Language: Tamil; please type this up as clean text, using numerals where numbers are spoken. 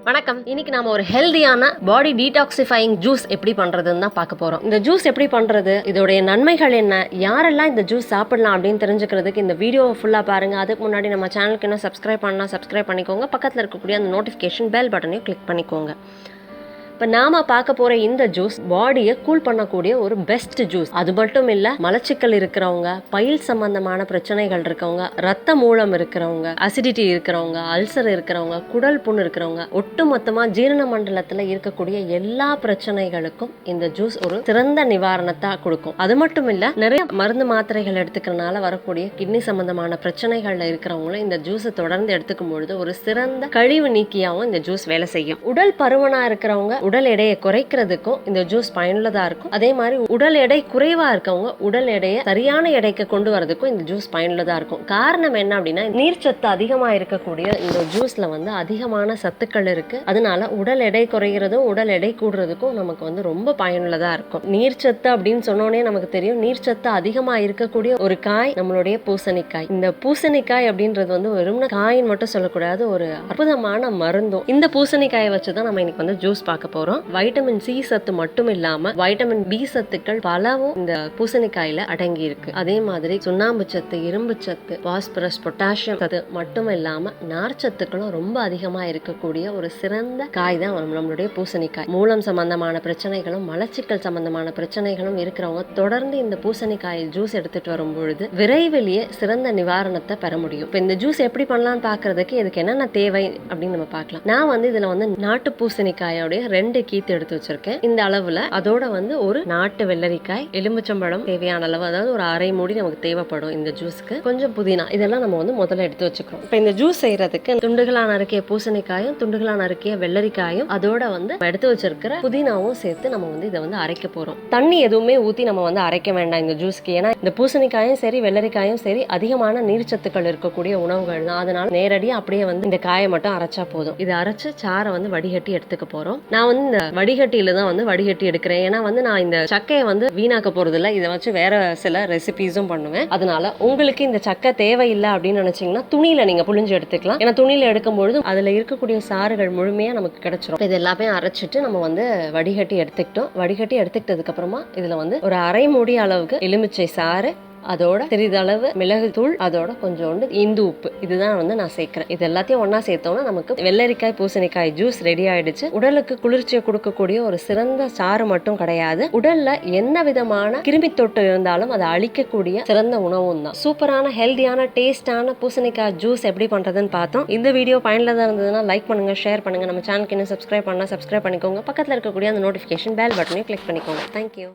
வணக்கம். இன்னைக்கு நாம ஒரு ஹெல்தியான பாடி டீடாக்சிஃபைங் ஜூஸ் எப்படி பண்றதுன்னு தான் பார்க்க போறோம். இந்த ஜூஸ் எப்படி பண்றது, இதோடைய நன்மைகள் என்ன, யாரெல்லாம் இந்த ஜூஸ் சாப்பிடலாம் அப்படின்னு தெரிஞ்சுக்கிறதுக்கு இந்த வீடியோ ஃபுல்லா பாருங்க. அதுக்கு முன்னாடி நம்ம சேனலுக்கு என்ன சப்ஸ்கிரைப் பண்ணிக்கோங்க. பக்கத்தில் இருக்கக்கூடிய அந்த நோட்டிஃபிகேஷன் பெல் பட்டனையும் கிளிக் பண்ணிக்கோங்க. இப்போ நாம பார்க்க போற இந்த ஜூஸ் பாடியை கூல் பண்ணக்கூடிய ஒரு பெஸ்ட் ஜூஸ். அது மட்டும் இல்ல, மலச்சிக்கல் இருக்கிறவங்க, பயில் சம்பந்தமான பிரச்சனைகள் இருக்கவங்க, ரத்த மூலம் இருக்கிறவங்க, அசிடிட்டி இருக்கிறவங்க, அல்சர் இருக்கிறவங்க, குடல் புண் இருக்கிறவங்க, ஒட்டுமொத்தமா ஜீரண மண்டலத்துல இருக்கக்கூடிய எல்லா பிரச்சனைகளுக்கும் இந்த ஜூஸ் ஒரு சிறந்த நிவாரணத்தா கொடுக்கும். அது மட்டும் இல்ல, நிறைய மருந்து மாத்திரைகள் எடுத்துக்கிறனால வரக்கூடிய கிட்னி சம்பந்தமான பிரச்சனைகள்ல இருக்கிறவங்களும் இந்த ஜூஸை தொடர்ந்து எடுத்துக்கும் பொழுது ஒரு சிறந்த கழிவு நீக்கியாவும் இந்த ஜூஸ் வேலை செய்யும். உடல் பருமனா இருக்கிறவங்க உடல் எடையை குறைக்கிறதுக்கும் இந்த ஜூஸ் பயனுள்ளதா இருக்கும். அதே மாதிரி உடல் எடை குறைவா இருக்கவங்க உடல் எடையை சரியான எடைக்கு கொண்டு வரதுக்கும் இந்த ஜூஸ் பயனுள்ளதா இருக்கும். காரணம் என்ன அப்படின்னா, நீர்ச்சத்து அதிகமா இருக்கக்கூடிய இந்த ஜூஸ்ல அதிகமான சத்துக்கள் இருக்கு. அதனால உடல் எடை குறைகிறதும் உடல் எடை கூடுறதுக்கும் நமக்கு ரொம்ப பயனுள்ளதா இருக்கும். நீர்ச்சத்து அப்படின்னு சொன்னோடனே நமக்கு தெரியும், நீர்ச்சத்து அதிகமா இருக்கக்கூடிய ஒரு காய் நம்மளுடைய பூசணிக்காய். இந்த பூசணிக்காய் அப்படின்றது வெறும் காயின்னு மட்டும் சொல்லக்கூடாது, ஒரு அற்புதமான மருந்தும். இந்த பூசணிக்காயை வச்சுதான் நம்ம இன்னைக்கு ஜூஸ் பார்க்க போறோம். வைட்டமின் சி சத்து மட்டும் இல்லாம வைட்டமின் பி சத்துக்கள் பலவும் இந்த பூசணிக்காயில அடங்கி இருக்கு. அதே மாதிரி சுண்ணாம்பு சத்து, இரும்பு சத்து, பாஸ்பரஸ், பொட்டாசியம் சத்து மட்டும் இல்லாம நார்ச்சத்துக்களும் ரொம்ப அதிகமா இருக்கக்கூடிய ஒரு சிறந்த காய் தான் நம்மளுடைய பூசணிக்காய். மூலம் சம்பந்தமான பிரச்சனைகளும் மலச்சிக்கல் சம்பந்தமான பிரச்சனைகளும் இருக்கிறவங்க தொடர்ந்து இந்த பூசணிக்காய் ஜூஸ் எடுத்துட்டு வரும் பொழுது விரைவிலேயே சிறந்த நிவாரணத்தை பெற முடியும். இப்ப இந்த ஜூஸ் எப்படி பண்ணலாம்னு பாக்குறதுக்கு இதுக்கு என்னென்ன தேவை அப்படின்னு நம்ம பார்க்கலாம். நான் இதுல நாட்டு பூசணிக்காயோடைய 2 கீத்து எடுத்து வச்சிருக்கேன். இந்த அளவுல அதோட ஒரு நாட்டு வெள்ளரிக்காய், எலுமிச்சம்பழம் தேவையான அளவு, அதாவது ஒரு அரை மூடி நமக்கு தேவைப்படும் இந்த ஜூஸ்க்கு. கொஞ்சம் புதினா, இதெல்லாம் நம்ம முதல்ல எடுத்து வச்சுக்கிறோம். இப்ப இந்த ஜூஸ் செய்யறதுக்கு துண்டுகளா நறுக்கிய பூசணிக்காயும் துண்டுகளா நறுக்கிய வெள்ளரிக்காயும் அதோட எடுத்து வச்சிருக்கிற புதினாவும் சேர்த்து நம்ம இதை அரைக்க போறோம். தண்ணி எதுவுமே ஊத்தி நம்ம அரைக்க வேண்டாம் இந்த ஜூஸ்க்கு. ஏன்னா இந்த பூசணிக்காயும் சரி வெள்ளரிக்காயும் சரி அதிகமான நீர்ச்சத்துக்கள் இருக்கக்கூடிய உணவுகள் தான். அதனால நேரடியா அப்படியே இந்த காயை மட்டும் அரைச்சா போதும். இதை அரைச்சு சாரை வடிகட்டி எடுத்துக்க போறோம். நான் இந்த வடிகட்டியில தான் வடிகட்டி எடுக்கிறேன். ஏன்னா நான் இந்த சக்கையை வீணாக்க போறது இல்ல, இதை வச்சு வேற சில ரெசிபிஸும் பண்ணுவேன். அதனால உங்களுக்கு இந்த சக்கை தேவையில்லை அப்படின்னு நினைச்சீங்கன்னா துணியில நீங்க புழிஞ்சு எடுத்துக்கலாம். ஏன்னா துணியில எடுக்கும்பொழுது அதுல இருக்கக்கூடிய சாறுகள் முழுமையா நமக்கு கிடைச்சிரும். இது எல்லாமே அரைச்சிட்டு நம்ம வடிகட்டி எடுத்துக்கிட்டோம். வடிகட்டி எடுத்துக்கிட்டதுக்கு அப்புறமா இதுல ஒரு அரை மூடி அளவுக்கு எலுமிச்சை சாறு, அதோட சிறிதளவு மிளகு தூள், அதோட கொஞ்சோண்டு இந்து உப்பு, இதுதான் நான் சேர்க்கிறேன். இது எல்லாத்தையும் ஒன்னா சேர்த்தோம்னா நமக்கு வெள்ளரிக்காய் பூசணிக்காய் ஜூஸ் ரெடி ஆயிடுச்சு. உடலுக்கு குளிர்ச்சியை கொடுக்கக்கூடிய ஒரு சிறந்த சாறு மட்டும் கிடையாது, உடல்ல என்ன விதமான கிருமி தொட்டு இருந்தாலும் அதை அழிக்கக்கூடிய சிறந்த உணவும் தான். சூப்பரான ஹெல்தியான டேஸ்டான பூசணிக்காய் ஜூஸ் எப்படி பண்றதுன்னு பார்த்தோம். இந்த வீடியோ பயனுள்ளதா இருந்ததுன்னா லைக் பண்ணுங்க, ஷேர் பண்ணுங்க. நம்ம சேனலுக்கு இன்னும் சப்ஸ்கிரைப் பண்ணிக்கோங்க. பக்கத்துல இருக்கக்கூடிய அந்த நோட்டிபிகேஷன் பெல் பட்டனையும் கிளிக் பண்ணிக்கோங்க. தேங்க்யூ.